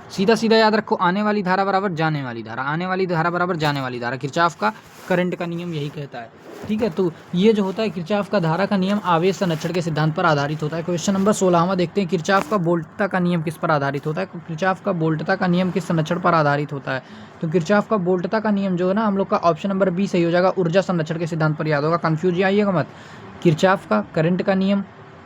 सीधा सीधा याद रखो, आने वाली धारा बराबर जाने वाली धारा, आने वाली धारा बराबर जाने वाली धारा। किरचॉफ का करंट का नियम यही कहता है, ठीक है। तो ये जो होता है किरचॉफ का धारा का नियम आवेश संरक्षण के सिद्धांत पर आधारित होता है। क्वेश्चन नंबर 16वां देखते हैं, किरचॉफ का वोल्टता का नियम किस पर आधारित होता है। किरचॉफ का वोल्टता का नियम किस संरक्षण पर आधारित होता है। तो किरचॉफ का वोल्टता का नियम जो है ना हम लोग का ऑप्शन नंबर बी सही हो जाएगा, ऊर्जा संरक्षण के सिद्धांत पर याद होगा, कंफ्यूज आइएगा मत। किरचॉफ का करंट का नियम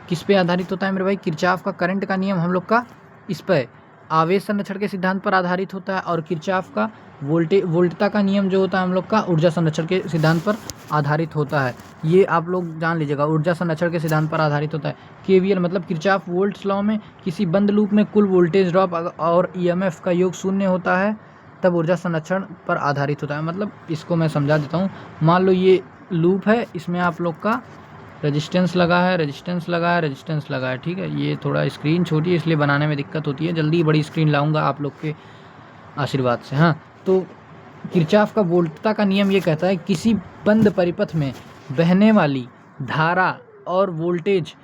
किस पे आधारित होता है मेरे भाई, किरचॉफ का करंट का नियम हम लोग का इस पर आवेश संरक्षण के सिद्धांत पर आधारित होता है, और किरचॉफ का वोल्टता का नियम जो होता है हम लोग का ऊर्जा संरक्षण के सिद्धांत पर आधारित होता है। ये आप लोग जान लीजिएगा, ऊर्जा संरक्षण के सिद्धांत पर आधारित होता है। KVL मतलब किरचॉफ वोल्ट्स लॉ में किसी बंद लूप में कुल वोल्टेज ड्रॉप और EMF का योग शून्य होता है, तब ऊर्जा संरक्षण पर आधारित होता है। मतलब इसको मैं समझा देता हूँ, मान लो ये लूप है, इसमें आप लोग का रेजिस्टेंस लगा है, ठीक है। ये थोड़ा स्क्रीन छोटी है इसलिए बनाने में दिक्कत होती है, जल्दी बड़ी स्क्रीन लाऊंगा आप लोग के आशीर्वाद से। हाँ, तो किरचॉफ का वोल्टता का नियम ये कहता है किसी बंद परिपथ में बहने वाली धारा और वोल्टेज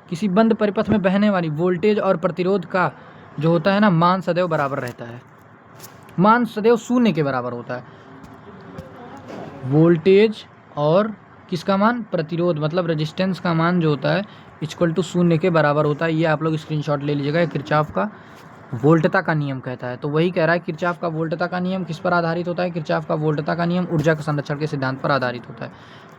किसी बंद परिपथ में बहने वाली वोल्टेज और प्रतिरोध का जो होता है ना मान सदैव बराबर रहता है, मान सदैव शून्य के बराबर होता है। वोल्टेज और किसका मान, प्रतिरोध मतलब रेजिस्टेंस का मान जो होता है इक्वल टू शून्य के बराबर होता है। ये आप लोग स्क्रीनशॉट ले लीजिएगा। किरचॉफ का वोल्टता का नियम कहता है। तो वही कह रहा है किरचॉफ का वोल्टता का नियम किस पर आधारित होता है, किरचॉफ का वोल्टता का नियम ऊर्जा के संरक्षण के सिद्धांत पर आधारित होता है।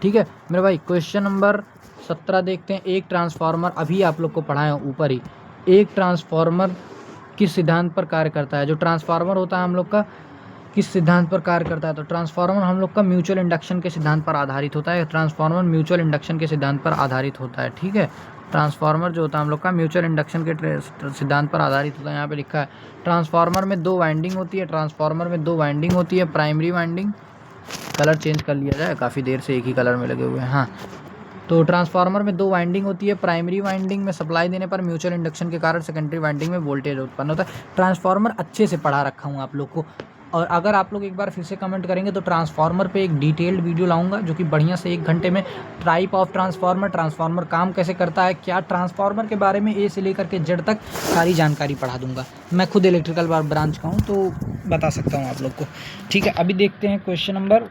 ठीक है मेरे भाई, क्वेश्चन नंबर 17 देखते हैं। एक ट्रांसफार्मर, अभी आप लोग को पढ़ाए ऊपर ही, एक ट्रांसफार्मर किस सिद्धांत पर कार्य करता है। जो ट्रांसफार्मर होता है हम लोग का किस सिद्धांत पर कार्य करता है, तो ट्रांसफार्मर हम लोग का म्यूचुअल इंडक्शन के सिद्धांत पर आधारित होता है। ट्रांसफार्मर म्यूचुअल इंडक्शन के सिद्धांत पर आधारित होता है। ठीक है, ट्रांसफार्मर जो होता है हम लोग का म्यूचुअल इंडक्शन के सिद्धांत पर आधारित होता है। यहाँ पे लिखा है ट्रांसफार्मर में 2 वाइंडिंग होती है। ट्रांसफार्मर में 2 वाइंडिंग होती है। प्राइमरी वाइंडिंग, कलर चेंज कर लिया जाए, काफ़ी देर से एक ही कलर में लगे हुए हैं। हाँ, तो ट्रांसफार्मर में 2 वाइंडिंग होती है। प्राइमरी वाइंडिंग में सप्लाई देने पर म्यूचुअल इंडक्शन के कारण सेकेंडरी वाइंडिंग में वोल्टेज उत्पन्न होता है। ट्रांसफार्मर अच्छे से पढ़ा रखा हूँ आप लोग को, और अगर आप लोग एक बार फिर से कमेंट करेंगे तो ट्रांसफार्मर पे एक डिटेल्ड वीडियो लाऊंगा जो कि बढ़िया से 1 घंटे में टाइप ऑफ ट्रांसफार्मर, ट्रांसफार्मर काम कैसे करता है, क्या ट्रांसफार्मर के बारे में ए से लेकर के जेड तक सारी जानकारी पढ़ा दूंगा। मैं खुद इलेक्ट्रिकल ब्रांच का हूँ तो बता सकता हूँ आप लोग को। ठीक है, अभी देखते हैं क्वेश्चन नंबर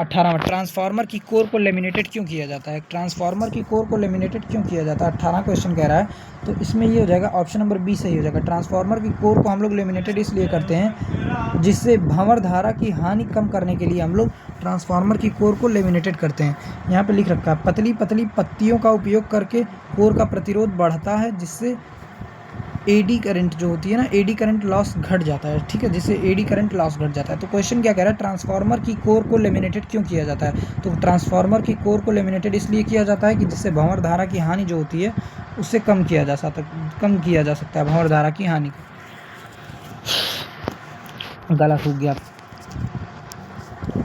18 में। ट्रांसफार्मर की कोर को लेमिनेटेड क्यों किया जाता है, ट्रांसफार्मर की कोर को लेमिनेटेड क्यों किया जाता है, 18 क्वेश्चन कह रहा है। तो इसमें ये हो जाएगा ऑप्शन नंबर बी सही हो जाएगा। ट्रांसफार्मर की कोर को हम लोग लेमिनेटेड इसलिए करते हैं जिससे भंवर धारा की हानि कम करने के लिए हम लोग ट्रांसफार्मर की कोर को लेमिनेटेड करते हैं। यहाँ पे लिख रखा है पतली पतली पत्तियों का उपयोग करके कोर का प्रतिरोध बढ़ता है जिससे एडी करंट जो होती है ना, एडी करंट लॉस घट जाता है। ठीक है, जिससे एडी करंट लॉस घट जाता है। तो क्वेश्चन क्या कह रहा है, ट्रांसफार्मर की कोर को लेमिनेटेड क्यों किया जाता है। तो ट्रांसफार्मर की कोर को लेमिनेटेड इसलिए किया जाता है कि जिससे भंवर धारा की हानि जो होती है उससे कम किया जा सकता है भंवर धारा की हानि। गला सूख गया।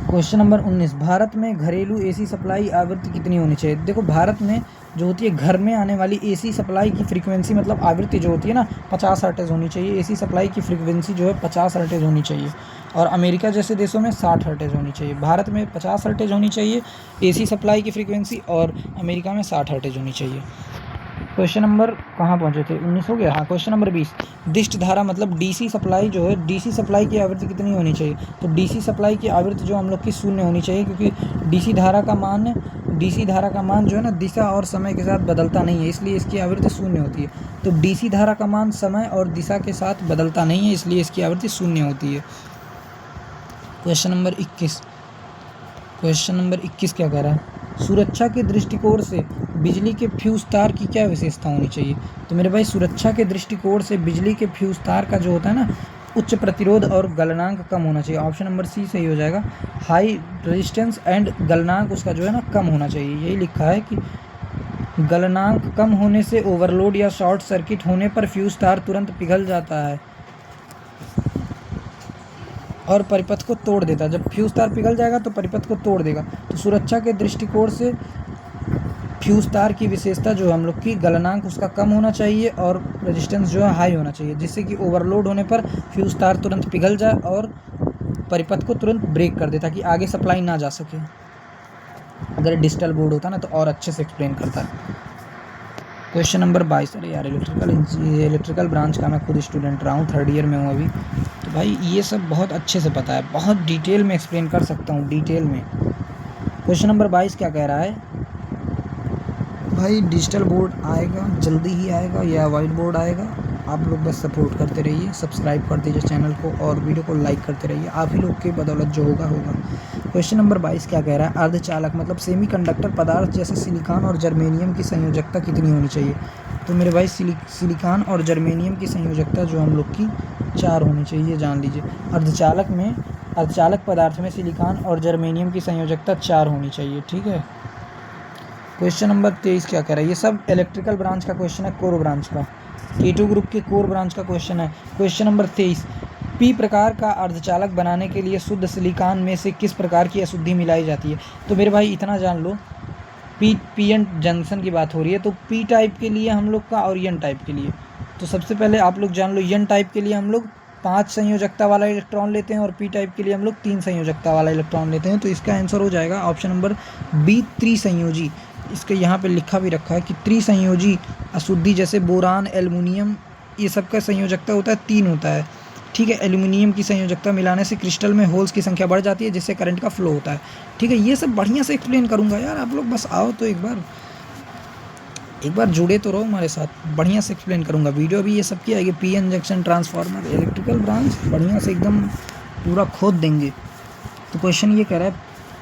क्वेश्चन नंबर 19, भारत में घरेलू एसी सप्लाई आवृत्ति कितनी होनी चाहिए। देखो, भारत में जो होती है घर में आने वाली एसी सप्लाई की फ्रीक्वेंसी मतलब आवृत्ति जो होती है ना 50 हर्ट्ज होनी चाहिए। एसी सप्लाई की फ्रीक्वेंसी जो है 50 हर्ट्ज होनी चाहिए, और अमेरिका जैसे देशों में 60 हर्ट्ज होनी चाहिए। भारत में 50 हर्ट्ज होनी चाहिए एसी सप्लाई की फ्रीक्वेंसी, और अमेरिका में 60 हर्ट्ज होनी चाहिए। क्वेश्चन नंबर कहाँ पहुँचे थे, 19 हो गया। हाँ, क्वेश्चन नंबर 20, दिष्ट धारा मतलब डीसी सप्लाई जो है, डीसी सप्लाई की आवृत्ति कितनी होनी चाहिए। तो डीसी सप्लाई की आवृत्ति जो हम लोग की 0 होनी चाहिए, क्योंकि डीसी धारा का मान जो है ना दिशा और समय के साथ बदलता नहीं है, इसलिए इसकी आवृत्ति 0 होती है। तो डीसी धारा का मान समय और दिशा के साथ बदलता नहीं है, इसलिए इसकी आवृत्ति 0 होती है। क्वेश्चन नंबर 21 क्या कह रहा है, सुरक्षा के दृष्टिकोण से बिजली के फ्यूज तार की क्या विशेषता होनी चाहिए। तो मेरे भाई, सुरक्षा के दृष्टिकोण से बिजली के फ्यूज तार का जो होता है ना उच्च प्रतिरोध और गलनांक कम होना चाहिए। ऑप्शन नंबर सी सही हो जाएगा। हाई रेजिस्टेंस एंड गलनांक उसका जो है ना कम होना चाहिए। यही लिखा है कि गलनांक कम होने से ओवरलोड या शॉर्ट सर्किट होने पर फ्यूज तार तुरंत पिघल जाता है और परिपथ को तोड़ देता है। जब फ्यूज तार पिघल जाएगा तो परिपथ को तोड़ देगा। तो सुरक्षा के दृष्टिकोण से फ्यूज तार की विशेषता जो हम लोग की गलनांक उसका कम होना चाहिए और रेजिस्टेंस जो है हाई होना चाहिए, जिससे कि ओवरलोड होने पर फ्यूज तार तुरंत पिघल जाए और परिपथ को तुरंत ब्रेक कर दे ताकि आगे सप्लाई ना जा सके। अगर डिजिटल बोर्ड होता ना तो और अच्छे से एक्सप्लेन करता है। क्वेश्चन नंबर 22, अरे यार इलेक्ट्रिकल ब्रांच का मैं खुद स्टूडेंट रहा हूँ, 3rd ईयर में हूँ अभी, तो भाई ये सब बहुत अच्छे से पता है, बहुत डिटेल में एक्सप्लेन कर सकता हूँ, डिटेल में। क्वेश्चन नंबर 22 क्या कह रहा है, भाई डिजिटल बोर्ड आएगा, जल्दी ही आएगा, या वाइट बोर्ड आएगा। आप लोग बस सपोर्ट करते रहिए, सब्सक्राइब कर दीजिए चैनल को और वीडियो को लाइक करते रहिए, आप ही लोग के बदौलत जो होगा। क्वेश्चन नंबर 22 क्या कह रहा है, अर्धचालक मतलब सेमीकंडक्टर पदार्थ जैसे सिलिकॉन और जर्मेनियम की संयोजकता कितनी होनी चाहिए। तो मेरे भाई सिलिकॉन और जर्मेनियम की संयोजकता जो हम लोग की 4 होनी चाहिए, जान लीजिए। अर्धचालक पदार्थ में सिलिकॉन और जर्मेनियम की संयोजकता 4 होनी चाहिए। ठीक है। क्वेश्चन नंबर 23 क्या कह रहा है, ये सब इलेक्ट्रिकल ब्रांच का क्वेश्चन है, कोर ब्रांच का, K2 ग्रुप के कोर ब्रांच का क्वेश्चन है। क्वेश्चन नंबर 23, पी प्रकार का अर्धचालक बनाने के लिए शुद्ध सिलिकॉन में से किस प्रकार की अशुद्धि मिलाई जाती है। तो मेरे भाई इतना जान लो, पी एन जंक्शन की बात हो रही है, तो पी टाइप के लिए हम लोग का और एन टाइप के लिए। तो सबसे पहले आप लोग जान लो, एन टाइप के लिए हम लोग 5 संयोजकता वाला इलेक्ट्रॉन लेते हैं और पी टाइप के लिए हम लोग 3 संयोजकता वाला इलेक्ट्रॉन लेते हैं। तो इसका आंसर हो जाएगा ऑप्शन नंबर बी, त्रिसंयोजी। इसके यहाँ पे लिखा भी रखा है कि त्रिसंयोजी अशुद्धि जैसे बोरान, एल्युमिनियम, ये सब का संयोजकता होता है 3 होता है। ठीक है, एल्युमिनियम की संयोजकता मिलाने से क्रिस्टल में होल्स की संख्या बढ़ जाती है जिससे करंट का फ्लो होता है। ठीक है, ये सब बढ़िया से एक्सप्लेन करूँगा यार, आप लोग बस आओ तो एक बार जुड़े तो रहो हमारे साथ, बढ़िया से एक्सप्लेन करूँगा। वीडियो भी ये सब की आएगी, P N junction, transformer, electrical branch बढ़िया से एकदम पूरा खोद देंगे। तो क्वेश्चन ये कह रहा है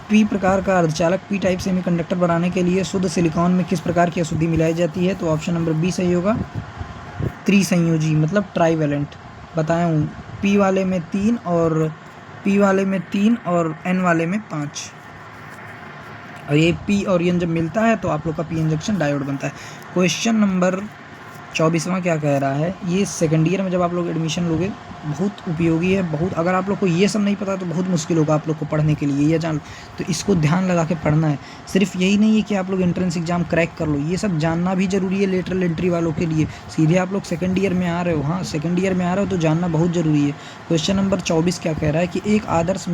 पी प्रकार का अर्धचालक पी टाइप सेमीकंडक्टर बनाने के लिए शुद्ध सिलिकॉन में किस प्रकार की अशुद्धि मिलाई जाती है? तो ऑप्शन नंबर बी सही होगा, त्रिसंयोजी मतलब ट्राईवैलेंट। बताया हूँ, पी वाले में 3 और एन वाले में 5, और ये पी और एन जब मिलता है तो आप लोग का पी एन जंक्शन डायोड बनता है। क्वेश्चन नंबर 24वां क्या कह रहा है, ये सेकंड ईयर में जब आप लोग एडमिशन लोगे बहुत उपयोगी है, बहुत। अगर आप लोग को ये सब नहीं पता तो बहुत मुश्किल होगा आप लोग को पढ़ने के लिए, ये जान। तो इसको ध्यान लगा के पढ़ना है। सिर्फ यही नहीं है कि आप लोग एंट्रेंस एग्जाम क्रैक कर लो, ये सब जानना भी जरूरी है लेटरल एंट्री वालों के लिए। सीधे आप लोग सेकंड ईयर में आ रहे हो, हाँ सेकंड ईयर में आ रहे हो तो जानना बहुत ज़रूरी है। क्वेश्चन नंबर 24 क्या कह रहा है कि एक आदर्श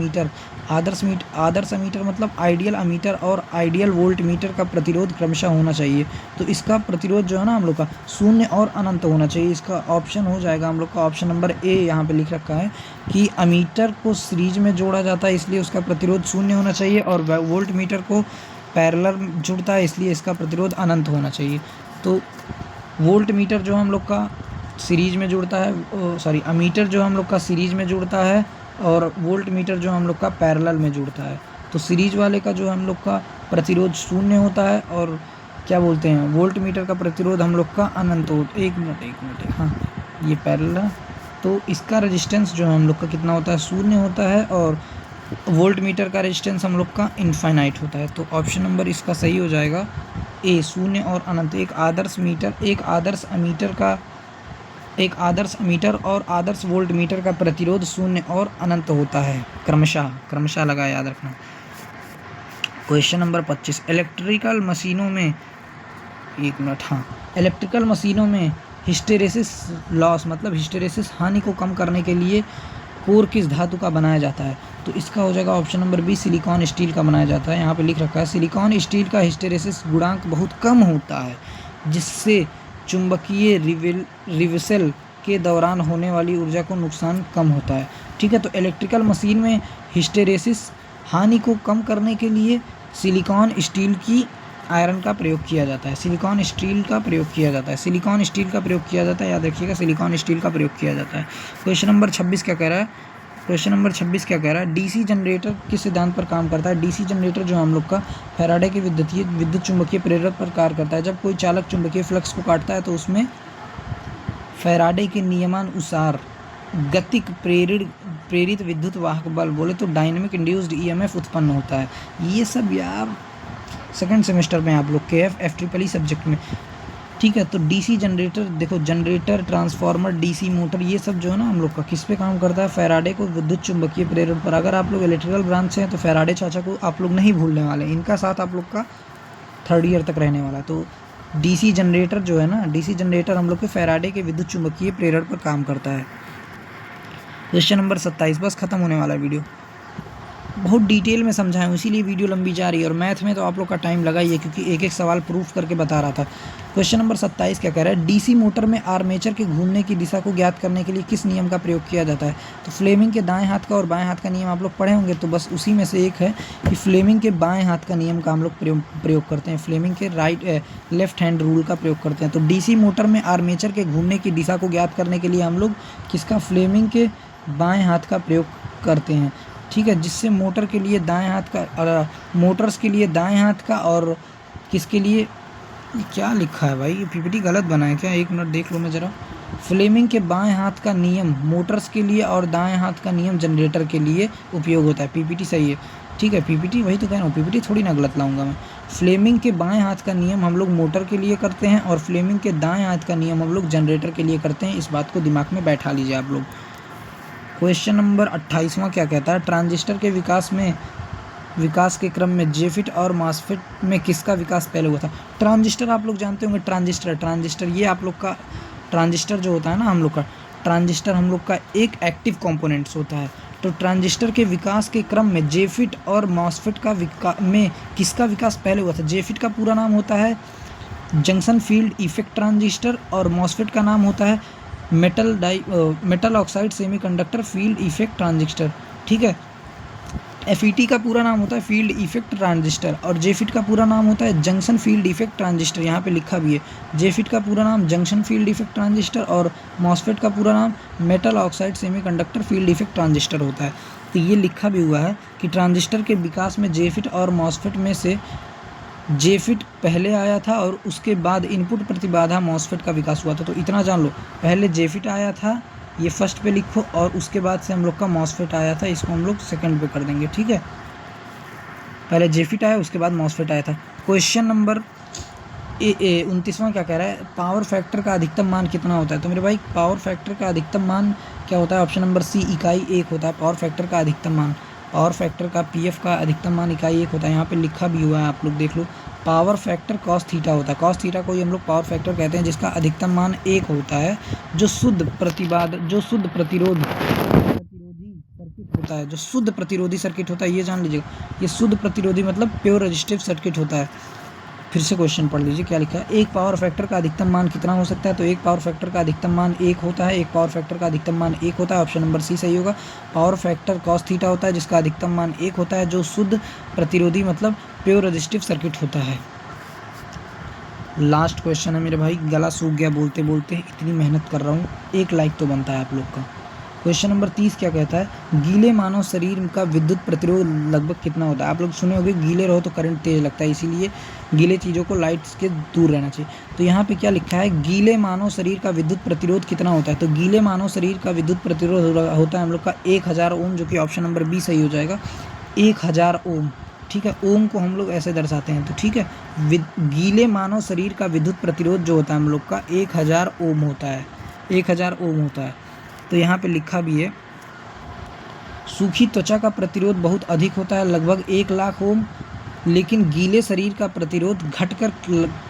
अमीटर मतलब आइडियल अमीटर और आइडियल वोल्ट मीटर का प्रतिरोध क्रमशः होना चाहिए। तो इसका प्रतिरोध जो है ना हम लोग का शून्य और अनंत होना चाहिए। इसका ऑप्शन हो जाएगा हम लोग का ऑप्शन नंबर ए, यहाँ पे लिख रखा है कि अमीटर को सीरीज में जोड़ा जाता है इसलिए उसका प्रतिरोध शून्य होना चाहिए, और वोल्ट मीटर को पैरेलल जुड़ता है इसलिए इसका प्रतिरोध अनंत होना चाहिए। तो वोल्ट मीटर जो हम लोग का सीरीज में जुड़ता है, अमीटर जो हम लोग का सीरीज में जुड़ता है और वोल्ट मीटर जो हम लोग का पैरेलल में जुड़ता है। तो सीरीज वाले का जो हम लोग का प्रतिरोध शून्य होता है और क्या बोलते हैं वोल्ट मीटर का प्रतिरोध हम लोग का अनंत हो। एक मिनट, हाँ ये पैरेलल, तो इसका रेजिस्टेंस जो हम लोग का कितना होता है, शून्य होता है, और वोल्ट मीटर का रेजिस्टेंस हम लोग का इनफाइनाइट होता है। तो ऑप्शन नंबर इसका सही हो जाएगा ए, शून्य और अनंत। एक आदर्श अमीटर और आदर्श वोल्ट मीटर का प्रतिरोध शून्य और अनंत होता है, क्रमशः लगा याद रखना। क्वेश्चन नंबर 25, इलेक्ट्रिकल मशीनों में हिस्टेरेसिस लॉस मतलब हिस्टेरेसिस हानि को कम करने के लिए कोर किस धातु का बनाया जाता है? तो इसका हो जाएगा option number B, silicon steel का बनाया जाता है। यहाँ पे लिख रखा है सिलिकॉन स्टील का हिस्टेरेसिस गुणांक बहुत कम होता है जिससे चुंबकीय रिवर्सल के दौरान होने वाली ऊर्जा को नुकसान कम होता है। ठीक है, तो इलेक्ट्रिकल मशीन में हिस्टेरेसिस हानि को कम करने के लिए सिलिकॉन स्टील की आयरन का प्रयोग किया जाता है, सिलिकॉन स्टील का प्रयोग किया जाता है, याद रखिएगा सिलिकॉन स्टील का प्रयोग किया जाता है। क्वेश्चन नंबर 26 क्या कह रहा है, डीसी जनरेटर किस सिद्धांत पर काम करता है? डीसी जनरेटर जो हम लोग का फैराडे के विद्युत चुंबकीय प्रेरक पर कार्य करता है। जब कोई चालक चुंबकीय फ्लक्स को काटता है तो उसमें फैराडे के नियमानुसार गतिक प्रेरित विद्युत वाहक बल, बोले तो डायनेमिक इंड्यूस्ड ईएमएफ उत्पन्न होता है। ये सब यार सेकंड सेमेस्टर में आप लोग के FEEE सब्जेक्ट में। ठीक है, तो डीसी जनरेटर देखो, जनरेटर, ट्रांसफार्मर, डीसी मोटर, ये सब जो है ना हम लोग का किस पे काम करता है? फैराडे को विद्युत चुंबकीय प्रेरण पर। अगर आप लोग इलेक्ट्रिकल ब्रांच से हैं तो फैराडे चाचा को आप लोग नहीं भूलने वाले, इनका साथ आप लोग का 3rd ईयर तक रहने वाला है। तो डीसी जनरेटर जो है ना, डीसी जनरेटर हम लोग के फैराडे के विद्युत चुंबकीय प्रेरण पर काम करता है। क्वेश्चन नंबर 27, बस खत्म होने वाला है वीडियो, बहुत डिटेल में समझाएं इसीलिए वीडियो लंबी जा रही है। और मैथ में तो आप लोग का टाइम लगा ही है क्योंकि एक एक सवाल प्रूफ करके बता रहा था। क्वेश्चन नंबर 27 क्या कह रहा है, डीसी मोटर में आर्मेचर के घूमने की दिशा को ज्ञात करने के लिए किस नियम का प्रयोग किया जाता है? तो फ्लेमिंग के दाएं हाथ का और बाएं हाथ का नियम आप लोग पढ़े होंगे, तो बस उसी में से एक है कि फ्लेमिंग के बाएं हाथ का नियम का हम लोग प्रयोग करते हैं, फ्लेमिंग के लेफ्ट हैंड रूल का प्रयोग करते हैं। तो डीसी मोटर में आर्मेचर के घूमने की दिशा को ज्ञात करने के लिए हम लोग किसका, फ्लेमिंग के बाएं हाथ का प्रयोग करते हैं। ठीक है, जिससे मोटर के लिए दाएं हाथ का, मोटर्स के लिए दाएं हाथ का, और किसके लिए, ये क्या लिखा है भाई, ये पीपीटी गलत बना है क्या? एक मिनट देख लो मैं ज़रा। फ्लेमिंग के बाएं हाथ का नियम मोटर्स के लिए और दाएं हाथ का नियम जनरेटर के लिए उपयोग होता है। पीपीटी सही है, ठीक है, पीपीटी वही तो कह रहा हूँ, पीपीटी थोड़ी ना गलत लाऊंगा मैं। फ्लेमिंग के बाएं हाथ का नियम हम लोग मोटर के लिए करते हैं और फ्लेमिंग के दाएँ हाथ का नियम हम लोग जनरेटर के लिए करते हैं। इस बात को दिमाग में बैठा लीजिए आप लोग। क्वेश्चन नंबर 28वां क्या कहता है, ट्रांजिस्टर के विकास के क्रम में जेफिट और मॉसफेट में किसका विकास पहले हुआ था? ट्रांजिस्टर आप लोग जानते होंगे, ट्रांजिस्टर ये आप लोग का ट्रांजिस्टर जो होता है ना हम लोग का, ट्रांजिस्टर हम लोग का एक एक्टिव कंपोनेंट्स होता है। तो ट्रांजिस्टर के विकास के क्रम में जेफिट और मॉसफेट का में किसका विकास पहले हुआ था? जेफिट का पूरा नाम होता है जंक्शन फील्ड इफेक्ट ट्रांजिस्टर और मॉसफेट का नाम होता है metal oxide semiconductor field effect transistor. ठीक है, एफईटी का पूरा नाम होता है फील्ड इफेक्ट ट्रांजिस्टर और जेफिट का पूरा नाम होता है जंक्शन फील्ड इफेक्ट ट्रांजिस्टर। यहाँ पे लिखा भी है, जेफिट का पूरा नाम जंक्शन फील्ड इफेक्ट ट्रांजिस्टर और मॉसफेट का पूरा नाम metal oxide semiconductor field effect transistor होता है। तो ये लिखा भी हुआ है कि ट्रांजिस्टर के विकास में जेफिट और मॉसफेट में से जेफिट पहले आया था और उसके बाद इनपुट प्रतिबाधा मॉसफेट का विकास हुआ था। तो इतना जान लो, पहले जेफिट आया था, ये फर्स्ट पे लिखो, और उसके बाद से हम लोग का मॉसफेट आया था, इसको हम लोग सेकंड पे कर देंगे। ठीक है, पहले जेफिट आया, उसके बाद मॉसफेट आया था। क्वेश्चन नंबर 29वां क्या कह रहा है? पावर फैक्टर का अधिकतम मान कितना होता है? तो मेरे भाई पावर फैक्टर का अधिकतम मान क्या होता है? ऑप्शन नंबर सी इकाई 1 होता है पावर फैक्टर का अधिकतम मान। पावर फैक्टर का पीएफ का अधिकतम मान इकाई 1 होता है। यहाँ पे लिखा भी हुआ है, आप लोग देख लो। पावर फैक्टर कॉस थीटा होता है। कॉस थीटा को ही हम लोग पावर फैक्टर कहते हैं, जिसका अधिकतम मान 1 होता है। जो शुद्ध प्रतिरोधी सर्किट होता है, जो शुद्ध प्रतिरोधी सर्किट होता है, ये जान लीजिएगा, ये शुद्ध प्रतिरोधी मतलब प्योर रेजिस्टिव सर्किट होता है। फिर से क्वेश्चन पढ़ लीजिए क्या लिखा है। एक पावर फैक्टर का अधिकतम मान कितना हो सकता है? तो एक पावर फैक्टर का अधिकतम मान 1 होता है। एक पावर फैक्टर का अधिकतम मान 1 होता है, ऑप्शन नंबर सी सही होगा। पावर फैक्टर कॉस थीटा होता है, जिसका अधिकतम मान 1 होता है, जो शुद्ध प्रतिरोधी मतलब प्योर रेजिस्टिव सर्किट होता है। लास्ट क्वेश्चन है मेरे भाई, गला सूख गया बोलते बोलते, इतनी मेहनत कर रहा हूँ, 1 लाइक तो बनता है आप लोग का। क्वेश्चन नंबर 30 क्या कहता है? गीले मानव शरीर का विद्युत प्रतिरोध लगभग कितना होता है? आप लोग सुने होंगे गीले रहो तो करंट तेज लगता है, इसीलिए गीले चीज़ों को लाइट्स के दूर रहना चाहिए। तो यहाँ पे क्या लिखा है? गीले मानव शरीर का विद्युत प्रतिरोध कितना होता है? तो गीले मानव शरीर का विद्युत प्रतिरोध होता है हम लोग का 1000 ओम, जो कि ऑप्शन नंबर बी सही हो जाएगा, 1000 ओम। ठीक है, ओम को हम लोग ऐसे दर्शाते हैं। तो ठीक है, गीले मानव शरीर का विद्युत प्रतिरोध जो होता है हम लोग का 1000 ओम होता है, 1000 ओम होता है। तो यहाँ पे लिखा भी है, सूखी त्वचा का प्रतिरोध बहुत अधिक होता है, लगभग 1 लाख ओम, लेकिन गीले शरीर का प्रतिरोध घटकर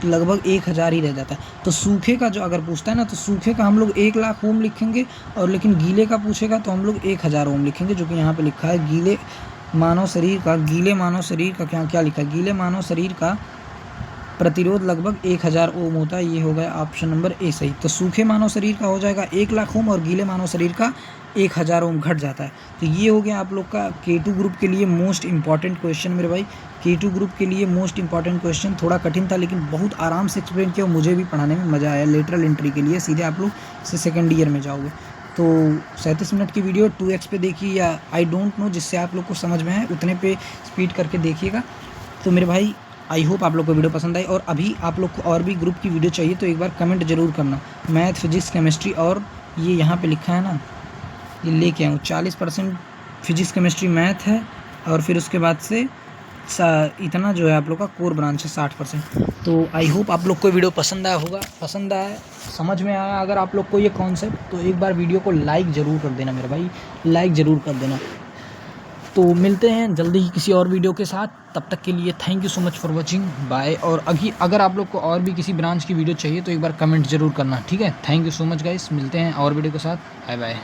लगभग 1000 ही रह जाता है। तो सूखे का जो अगर पूछता है ना, तो सूखे का हम लोग 1 लाख ओम लिखेंगे, और लेकिन गीले का पूछेगा तो हम लोग 1000 ओम लिखेंगे, जो कि यहाँ पे लिखा है। गीले मानव शरीर का क्या लिखा है? गीले मानव शरीर का प्रतिरोध लगभग 1000 ओम होता है, ये हो गया ऑप्शन नंबर ए सही। तो सूखे मानव शरीर का हो जाएगा 1 लाख ओम और गीले मानव शरीर का 1000 ओम घट जाता है। तो ये हो गया आप लोग का K2 ग्रुप के लिए मोस्ट इंपॉर्टेंट क्वेश्चन मेरे भाई। K2 ग्रुप के लिए मोस्ट इंपॉर्टेंट क्वेश्चन, थोड़ा कठिन था लेकिन बहुत आराम से एक्सप्लेन किया, मुझे भी पढ़ाने में मज़ा आया। लेटरल एंट्री के लिए सीधे आप लोग से सेकेंड ईयर में जाओगे। तो 37 मिनट की वीडियो 2x पे देखिए, या आई डोंट नो, जिससे आप लोग को समझ में आए उतने पे स्पीड करके देखिएगा। तो मेरे भाई आई होप आप लोग को वीडियो पसंद आई, और अभी आप लोग को और भी ग्रुप की वीडियो चाहिए तो एक बार कमेंट जरूर करना। मैथ, फिजिक्स, केमिस्ट्री, और ये यहाँ पे लिखा है ना, ये लेके आऊँ 40% फिजिक्स केमिस्ट्री मैथ है, और फिर उसके बाद से इतना जो है आप लोग का कोर ब्रांच है 60%। तो आई होप आप लोग को वीडियो पसंद आया होगा, पसंद आया, समझ में आया अगर आप लोग को ये कॉन्सेप्ट, तो एक बार वीडियो को लाइक ज़रूर कर देना मेरे भाई, लाइक ज़रूर कर देना। तो मिलते हैं जल्दी ही किसी और वीडियो के साथ, तब तक के लिए thank you so much for watching, bye. और अगर आप लोग को और भी किसी ब्रांच की वीडियो चाहिए तो एक बार कमेंट ज़रूर करना, ठीक है। Thank you so much guys, मिलते हैं और वीडियो के साथ, बाय बाय।